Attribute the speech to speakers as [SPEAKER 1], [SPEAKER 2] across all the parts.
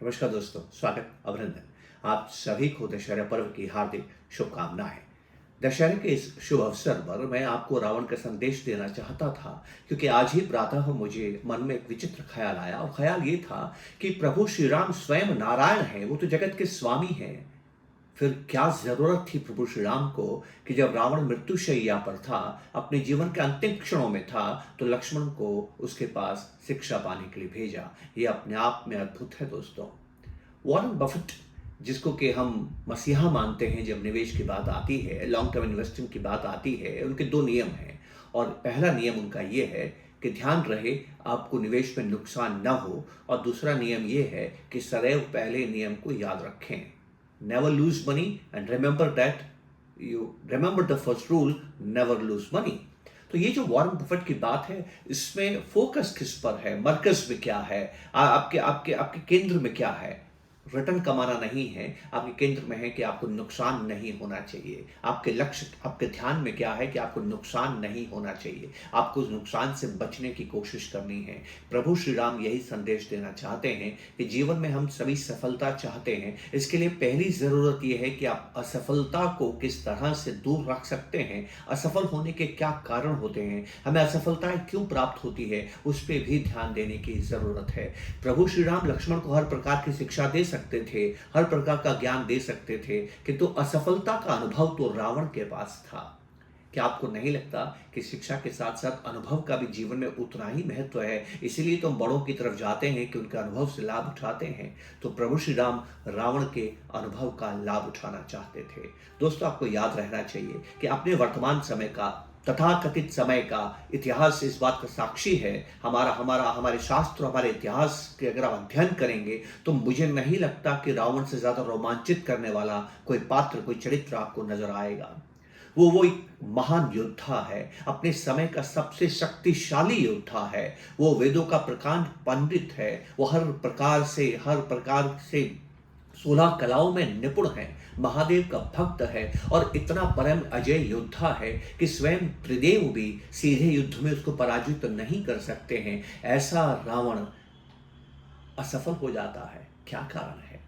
[SPEAKER 1] नमस्कार दोस्तों, स्वागत, अभिनंदन। आप सभी को दशहरा पर्व की हार्दिक शुभकामनाएं। दशहरे के इस शुभ अवसर पर मैं आपको रावण का संदेश देना चाहता था, क्योंकि आज ही प्रातः मुझे मन में एक विचित्र ख्याल आया और ख्याल ये था कि प्रभु श्री राम स्वयं नारायण हैं, वो तो जगत के स्वामी हैं। फिर क्या जरूरत थी प्रभु श्री राम को कि जब रावण मृत्युशैया पर था, अपने जीवन के अंतिम क्षणों में था, तो लक्ष्मण को उसके पास शिक्षा पाने के लिए भेजा। ये अपने आप में अद्भुत है दोस्तों। वॉरेन बफेट, जिसको कि हम मसीहा मानते हैं जब निवेश की बात आती है, लॉन्ग टर्म इन्वेस्टिंग की बात आती है, उनके दो नियम हैं। और पहला नियम उनका ये है कि ध्यान रहे आपको निवेश में नुकसान न हो, और दूसरा नियम ये है कि सदैव पहले नियम को याद रखें। Never lose money and remember that you remember the first rule, never lose money. तो ये जो वॉरेन बफेट की बात है, इसमें फोकस किस पर है, मरकज में क्या है, आपके आपके आपके केंद्र में क्या है? रिटर्न कमाना नहीं है, आपके केंद्र में है कि आपको नुकसान नहीं होना चाहिए। आपके लक्ष्य, आपके ध्यान में क्या है कि आपको नुकसान नहीं होना चाहिए, आपको उस नुकसान से बचने की कोशिश करनी है। प्रभु श्री राम यही संदेश देना चाहते हैं कि जीवन में हम सभी सफलता चाहते हैं। इसके लिए पहली ज़रूरत यह है कि आप असफलता को किस तरह से दूर रख सकते हैं, असफल होने के क्या कारण होते हैं, हमें असफलताएं क्यों प्राप्त होती है, उस पर भी ध्यान देने की ज़रूरत है। प्रभु श्री राम लक्ष्मण को हर प्रकार की शिक्षा दे सकते थे, हर प्रकार का ज्ञान दे सकते थे, किंतु असफलता का अनुभव तो रावण के पास था। क्या आपको नहीं लगता कि शिक्षा के साथ साथ अनुभव का भी जीवन में उतना ही महत्व है? इसीलिए तो हम बड़ों की तरफ जाते हैं कि उनके अनुभव से लाभ उठाते हैं। तो प्रभु श्री राम रावण के अनुभव का लाभ उठाना चाहते थे। दोस्तों, आपको याद रहना चाहिए कि अपने वर्तमान समय का, तथाकथित समय का इतिहास इस बात का साक्षी है। हमारा हमारा हमारे शास्त्र, हमारे इतिहास के अगर आप अध्ययन करेंगे तो मुझे नहीं लगता कि रावण से ज्यादा रोमांचित करने वाला कोई पात्र, कोई चरित्र आपको नजर आएगा। वो एक महान योद्धा है, अपने समय का सबसे शक्तिशाली योद्धा है। वो वेदों का प्रकांड पंडित है। वो हर प्रकार से 16 कलाओं में निपुण है, महादेव का भक्त है, और इतना परम अजय योद्धा है कि स्वयं त्रिदेव भी सीधे युद्ध में उसको पराजित नहीं कर सकते हैं। ऐसा रावण असफल हो जाता है, क्या कारण है?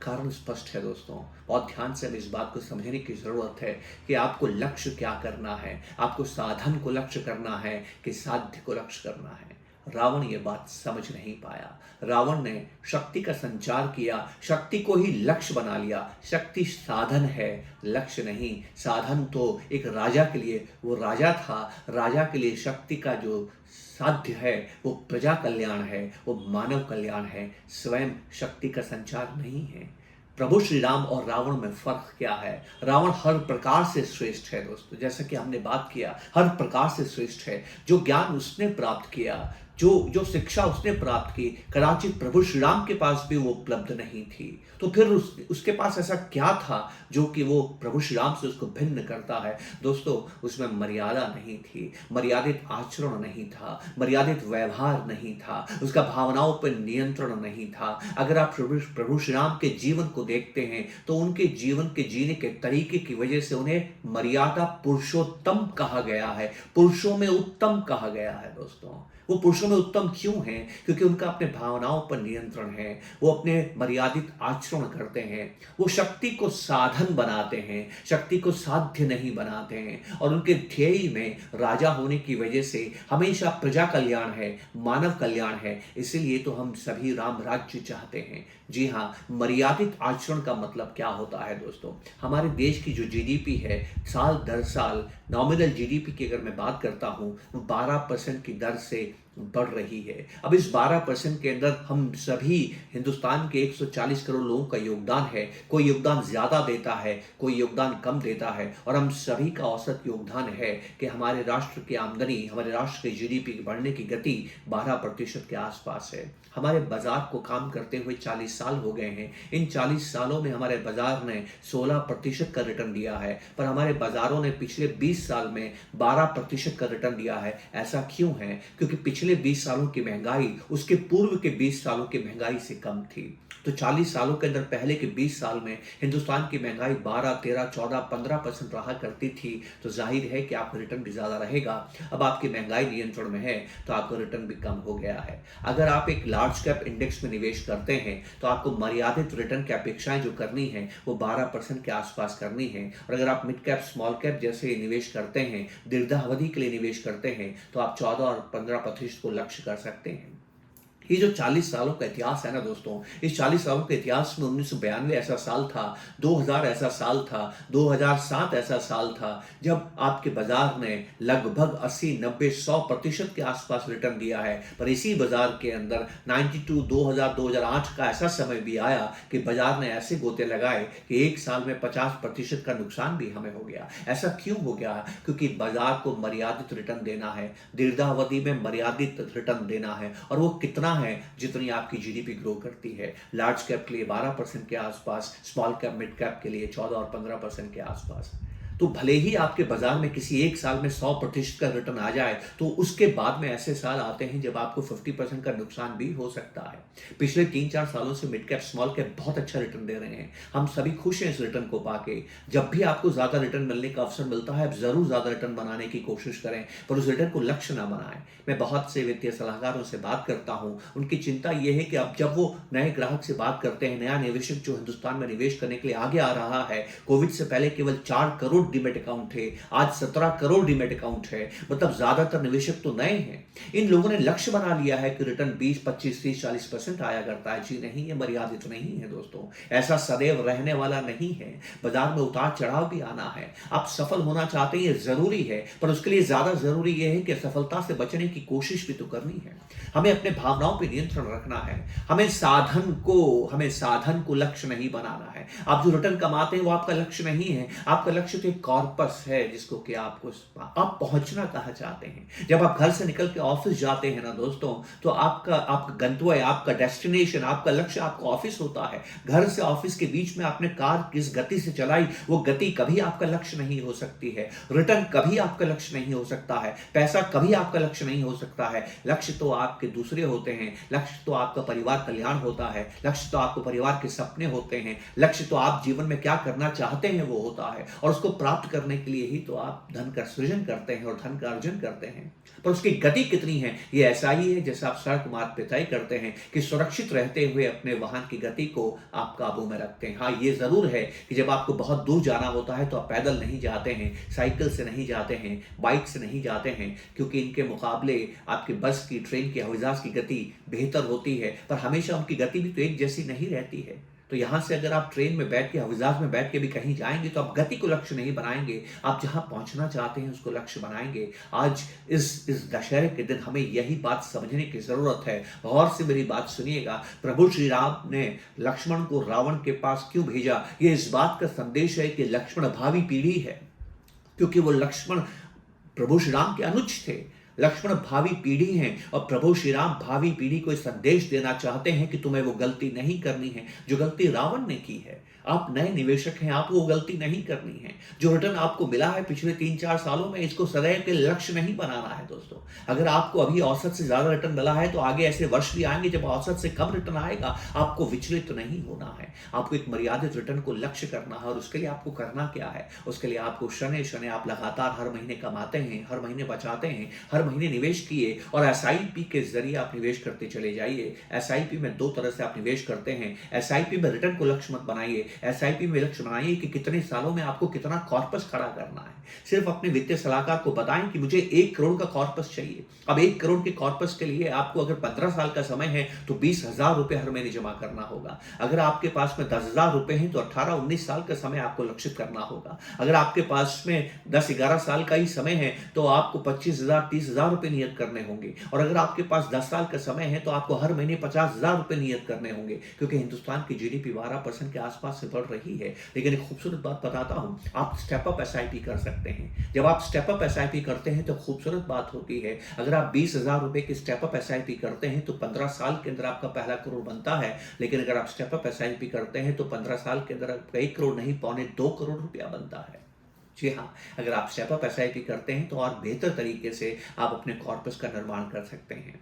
[SPEAKER 1] कारण स्पष्ट है दोस्तों। बहुत ध्यान से हमें इस बात को समझने की जरूरत है कि आपको लक्ष्य क्या करना है, आपको साधन को लक्ष्य करना है कि साध्य को लक्ष्य करना है। रावण ये बात समझ नहीं पाया। रावण ने शक्ति का संचार किया, शक्ति को ही लक्ष्य बना लिया। शक्ति साधन है, लक्ष्य नहीं। साधन तो एक राजा के लिए, वो राजा था, राजा के लिए शक्ति का जो साध्य है वो प्रजा कल्याण है, वो मानव कल्याण है, स्वयं शक्ति का संचार नहीं है। प्रभु श्री राम और रावण में फर्क क्या है? रावण हर प्रकार से श्रेष्ठ है दोस्तों, जैसा कि हमने बात किया, हर प्रकार से श्रेष्ठ है। जो ज्ञान उसने प्राप्त किया, जो जो शिक्षा उसने प्राप्त की, कदाचित प्रभु श्री राम के पास भी वो उपलब्ध नहीं थी। तो फिर उसके पास ऐसा क्या था जो कि वो प्रभु श्री राम से उसको भिन्न करता है? दोस्तों, उसमें मर्यादा नहीं थी, मर्यादित आचरण नहीं था, मर्यादित व्यवहार नहीं था, उसका भावनाओं पर नियंत्रण नहीं था। अगर आप प्रभु श्री राम के जीवन को देखते हैं तो उनके जीवन के जीने के तरीके की वजह से उन्हें मर्यादा पुरुषोत्तम कहा गया है, पुरुषों में उत्तम कहा गया है। दोस्तों, वो पुरुषों में उत्तम क्यों हैं? क्योंकि उनका अपने भावनाओं पर नियंत्रण है, वो अपने मर्यादित आचरण करते हैं, वो शक्ति को साधन बनाते हैं, शक्ति को साध्य नहीं बनाते हैं। और उनके ध्येय में राजा होने की वजह से हमेशा प्रजा कल्याण है, मानव कल्याण है। इसीलिए तो हम सभी राम राज्य चाहते हैं। जी हाँ, मर्यादित आचरण का मतलब क्या होता है दोस्तों? हमारे देश की जो जीडीपी है, साल दर साल नॉमिनल जीडीपी की अगर मैं बात करता हूं, वो 12% की दर से बढ़ रही है। अब इस 12% के अंदर हम सभी हिंदुस्तान के 140 करोड़ लोगों का योगदान है। कोई योगदान ज्यादा देता है, कोई योगदान कम देता है, और हम सभी का औसत योगदान है कि हमारे राष्ट्र की आमदनी, हमारे राष्ट्र के जीडीपी बढ़ने की गति 12% के आसपास है। हमारे बाजार को काम करते हुए 40 साल हो गए हैं। इन 40 सालों में हमारे बाजार ने 16% का रिटर्न दिया है, पर हमारे बाजारों ने पिछले 20 साल में 12% का रिटर्न दिया है। ऐसा क्यों है? क्योंकि पिछले पिछले 20 सालों की महंगाई उसके पूर्व के 20 सालों की महंगाई से कम थी। तो 40 सालों के अंदर पहले के 20 साल में हिंदुस्तान की महंगाई 12, 13, 14, 15% रहा करती थी। तो जाहिर है कि आपका रिटर्न भी ज़्यादा रहेगा। अब आपकी महंगाई नियंत्रण में है तो आपका रिटर्न भी कम हो गया है। अगर आप एक लार्ज कैप इंडेक्स में निवेश करते हैं तो आपको मर्यादित रिटर्न की अपेक्षाएं जो करनी है वो 12% के आसपास करनी है। और अगर आप मिड कैप स्मॉल कैप जैसे निवेश करते हैं, दीर्घावधि के लिए निवेश करते हैं, तो आप 14 और 15% को लक्ष्य कर सकते हैं। ये जो 40 सालों का इतिहास है ना दोस्तों, इस 40 सालों के इतिहास में 1992 ऐसा साल था, 2000 ऐसा साल था, 2007 ऐसा साल था जब आपके बाजार ने लगभग 80, 90, 100% के आसपास रिटर्न दिया है। पर इसी बाजार के अंदर 92, 2000, 2008 का ऐसा समय भी आया कि बाजार ने ऐसे गोते लगाए कि एक साल में 50% का नुकसान भी हमें हो गया। ऐसा क्यों हो गया? क्योंकि बाजार को मर्यादित रिटर्न देना है, दीर्घावधि में मर्यादित रिटर्न देना है। और वो कितना है? जितनी आपकी जीडीपी ग्रो करती है। लार्ज कैप के लिए 12% के आसपास, स्मॉल कैप मिड कैप के लिए 14 और 15% के आसपास। तो भले ही आपके बाजार में किसी एक साल में 100% का रिटर्न आ जाए, तो उसके बाद में ऐसे साल आते हैं जब आपको 50% का नुकसान भी हो सकता है। पिछले 3-4 सालों से मिड कैप स्मॉल कैप बहुत अच्छा रिटर्न दे रहे हैं। हम सभी खुश हैं इस रिटर्न को पाके। जब भी आपको ज्यादा रिटर्न मिलने का अवसर मिलता है, आप जरूर ज्यादा रिटर्न बनाने की कोशिश करें, पर उस रिटर्न को लक्ष्य ना बनाएं। मैं बहुत से वित्तीय सलाहकारों से बात करता हूं, उनकी चिंता यह है कि अब जब वो नए ग्राहक से बात करते हैं, नया निवेशक जो हिंदुस्तान में निवेश करने के लिए आगे आ रहा है, कोविड से पहले केवल 4 करोड़ डीमैट अकाउंट थे, आज 17 करोड़ डीमैट अकाउंट है। मतलब ज्यादातर निवेशक तो नए हैं। इन लोगों ने लक्ष्य बना लिया है कि रिटर्न 20, 25, 30, 40% आया करता है। जी नहीं, ये मर्यादित नहीं है दोस्तों। ऐसा सदैव रहने वाला नहीं है। बाजार में उतार चढ़ाव भी आना है। आप सफल होना चाहते हैं, ये जरूरी है, पर उसके लिए ज्यादा जरूरी यह है कि सफलता से बचने की कोशिश भी तो करनी है। हमें अपने भावनाओं पर नियंत्रण रखना है। हमें साधन को लक्ष्य नहीं बनाना है। आप जो रिटर्न कमाते हैं वो आपका लक्ष्य नहीं है। आपका लक्ष्य तो एक कॉर्पस है जिसको कि आप पहुंचना कहाँ चाहते हैं। जब आप घर से निकल के ऑफिस जाते हैं ना दोस्तों, तो आपका गंतव्य, आपका डेस्टिनेशन, आपका लक्ष्य आपका ऑफिस होता है। घर से ऑफिस के बीच में आपने कार किस गति से चलाई, वो गति कभी आपका लक्ष्य नहीं हो सकती है। रिटर्न कभी आपका लक्ष्य नहीं हो सकता है। पैसा कभी आपका लक्ष्य नहीं हो सकता है। लक्ष्य तो आपके दूसरे होते हैं। लक्ष्य तो आपका परिवार कल्याण होता है। लक्ष्य तो आपको परिवार के सपने होते हैं। लक्ष्य तो आप जीवन में क्या करना चाहते हैं वो होता है। और उसको प्राप्त करने के लिए ही तो आप धन का सृजन करते हैं और धन का अर्जन करते हैं। पर उसकी गति कितनी है, ये ऐसा ही है जैसे आप सड़क मार्ग पे तय करते हैं कि सुरक्षित रहते हुए अपने वाहन की गति को आप काबू में रखते हैं। हाँ, ये जरूर है कि जब आपको बहुत दूर जाना होता है तो आप पैदल नहीं जाते हैं, साइकिल से नहीं जाते हैं, बाइक से नहीं जाते हैं, क्योंकि इनके मुकाबले आपकी बस की, ट्रेन की, हवाई जहाज की गति बेहतर होती है। पर हमेशा उनकी गति भी तो एक जैसी नहीं रहती है। तो यहां से अगर आप ट्रेन में बैठ के, हवाई जहाज में बैठ के भी कहीं जाएंगे तो आप गति को लक्ष्य नहीं बनाएंगे, आप जहां पहुंचना चाहते हैं उसको लक्ष्य बनाएंगे। आज इस दशहरे के दिन हमें यही बात समझने की जरूरत है। गौर से मेरी बात सुनिएगा। प्रभु श्री राम ने लक्ष्मण को रावण के पास क्यों भेजा? ये इस बात का संदेश है कि लक्ष्मण भावी पीढ़ी है, क्योंकि वो लक्ष्मण प्रभु श्री राम के अनुज थे। लक्ष्मण भावी पीढ़ी हैं और प्रभु श्री राम भावी पीढ़ी को संदेश देना चाहते हैं कि तुम्हें वो गलती नहीं करनी है जो गलती रावण ने की है। आप नए निवेशक हैं, आपको वो गलती नहीं करनी है। जो रिटर्न आपको मिला है पिछले 3-4 सालों में, इसको सदैव के लक्ष्य नहीं बनाना है दोस्तों। अगर आपको अभी औसत से ज्यादा रिटर्न मिला है तो आगे ऐसे वर्ष भी आएंगे जब औसत से कम रिटर्न आएगा। आपको विचलित तो नहीं होना है। आपको एक मर्यादित रिटर्न को लक्ष्य करना है। और उसके लिए आपको करना क्या है? उसके लिए आपको शनि शनि आप लगातार हर महीने कमाते हैं, हर महीने बचाते हैं, हर महीने निवेश किए और एसआईपी के जरिए आप निवेश करते चले जाइए। एसआईपी में 2 तरह से आप निवेश करते हैं। एसआईपी में रिटर्न को लक्ष्य मत बनाइए। एसआईपी में लक्ष्य बनाइए कि कितने सालों में आपको कितना कॉर्पस खड़ा करना है। सिर्फ अपने वित्तीय सलाहकार को बताएं कि मुझे 1 करोड़ का कॉर्पस चाहिए। अब 1 करोड़ के कॉर्पस के लिए आपको अगर 15 साल का समय है तो 20,000 रुपए हर महीने जमा करना होगा। अगर आपके पास में 10,000 रुपए हैं तो 18-19 साल का समय आपको लक्षित करना होगा। अगर आपके पास में 10-11 साल का ही समय है तो आपको 25,000-30,000 रुपए नियत करने होंगे। और अगर आपके पास 10 साल का समय है तो आपको हर महीने 50,000 रुपए नियत करने होंगे, क्योंकि हिंदुस्तान की जीडीपी 12% के आसपास से बढ़ रही है। लेकिन एक खूबसूरत बात बताता हूं, आप स्टेप अप एसआईपी कर सकते हैं। जब आप स्टेप अप एसआईपी करते हैं तो खूबसूरत बात होती है। अगर आप 20,000 रुपए की स्टेप अप एसआईपी करते हैं तो 15 साल के अंदर आपका पहला करोड़ बनता है। लेकिन अगर आप स्टेप अप एसआईपी करते हैं तो 15 साल के अंदर आपका 1 करोड़ नहीं, 1.25 करोड़ रुपया बनता है। जी हाँ, अगर आप स्टेप अप एसआईपी करते हैं तो और बेहतर तरीके से आप अपने कॉर्पस का निर्माण कर सकते हैं।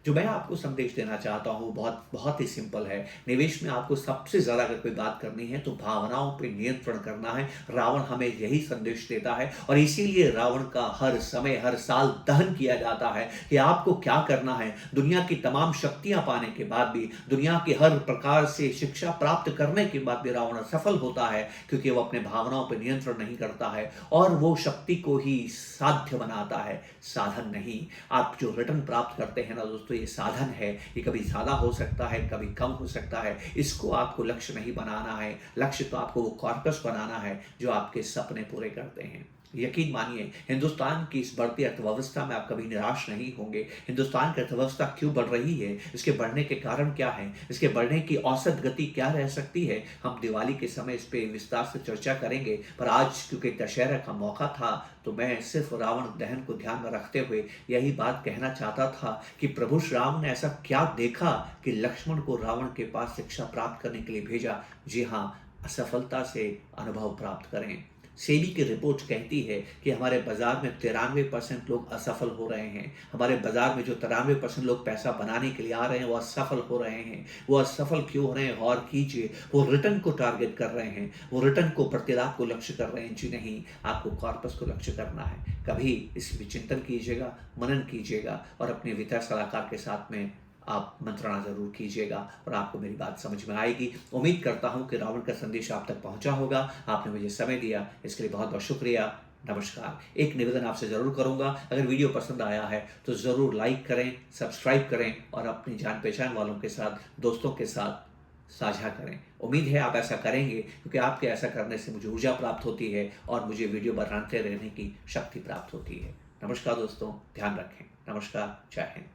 [SPEAKER 1] जो मैं आपको संदेश देना चाहता हूँ बहुत बहुत ही सिंपल है। निवेश में आपको सबसे ज़्यादा अगर कोई बात करनी है तो भावनाओं पे नियंत्रण करना है। रावण हमें यही संदेश देता है और इसीलिए रावण का हर समय, हर साल दहन किया जाता है कि आपको क्या करना है। दुनिया की तमाम शक्तियाँ पाने के बाद भी, दुनिया की हर प्रकार से शिक्षा प्राप्त करने के बाद भी रावण असफल होता है क्योंकि वो अपने भावनाओं पर नियंत्रण नहीं करता है और वो शक्ति को ही साध्य बनाता है, साधन नहीं। आप जो रिटर्न प्राप्त करते हैं ना दोस्तों, ये साधन है। ये कभी ज़्यादा हो सकता है, कभी कम हो सकता है। इसको आपको लक्ष्य नहीं बनाना है। लक्ष्य तो आपको वो कॉर्पस बनाना है जो आपके सपने पूरे करते हैं। यकीन मानिए, हिंदुस्तान की इस बढ़ती अर्थव्यवस्था में आप कभी निराश नहीं होंगे। हिंदुस्तान की अर्थव्यवस्था क्यों बढ़ रही है, इसके बढ़ने के कारण क्या है, इसके बढ़ने की औसत गति क्या रह सकती है, हम दिवाली के समय इस पे विस्तार से चर्चा करेंगे। पर आज क्योंकि दशहरा का मौका था तो मैं सिर्फ रावण दहन को ध्यान में रखते हुए यही बात कहना चाहता था कि प्रभु श्री राम ने ऐसा क्या देखा कि लक्ष्मण को रावण के पास शिक्षा प्राप्त करने के लिए भेजा। जी हाँ, असफलता से अनुभव प्राप्त करें। सेबी की रिपोर्ट कहती है कि हमारे बाजार में 93% लोग असफल हो रहे हैं। हमारे बाजार में जो 93% लोग पैसा बनाने के लिए आ रहे हैं वो असफल हो रहे हैं। वो असफल क्यों हो रहे हैं, गौर कीजिए। वो रिटर्न को टारगेट कर रहे हैं, वो रिटर्न को, प्रतिलाभ को लक्ष्य कर रहे हैं। जी नहीं, आपको कॉर्पस को लक्ष्य करना है। कभी इस पर चिंतन कीजिएगा, मनन कीजिएगा और अपने वित्तीय सलाहकार के साथ में आप मंत्रणा जरूर कीजिएगा और आपको मेरी बात समझ में आएगी। उम्मीद करता हूं कि रावण का संदेश आप तक पहुंचा होगा। आपने मुझे समय दिया, इसके लिए बहुत बहुत शुक्रिया। नमस्कार। एक निवेदन आपसे जरूर करूंगा, अगर वीडियो पसंद आया है तो जरूर लाइक करें, सब्सक्राइब करें और अपनी जान पहचान वालों के साथ, दोस्तों के साथ साझा करें। उम्मीद है आप ऐसा करेंगे क्योंकि आपके ऐसा करने से मुझे ऊर्जा प्राप्त होती है और मुझे वीडियो बनाते रहने की शक्ति प्राप्त होती है। नमस्कार दोस्तों, ध्यान रखें। नमस्कार, जय हिंद।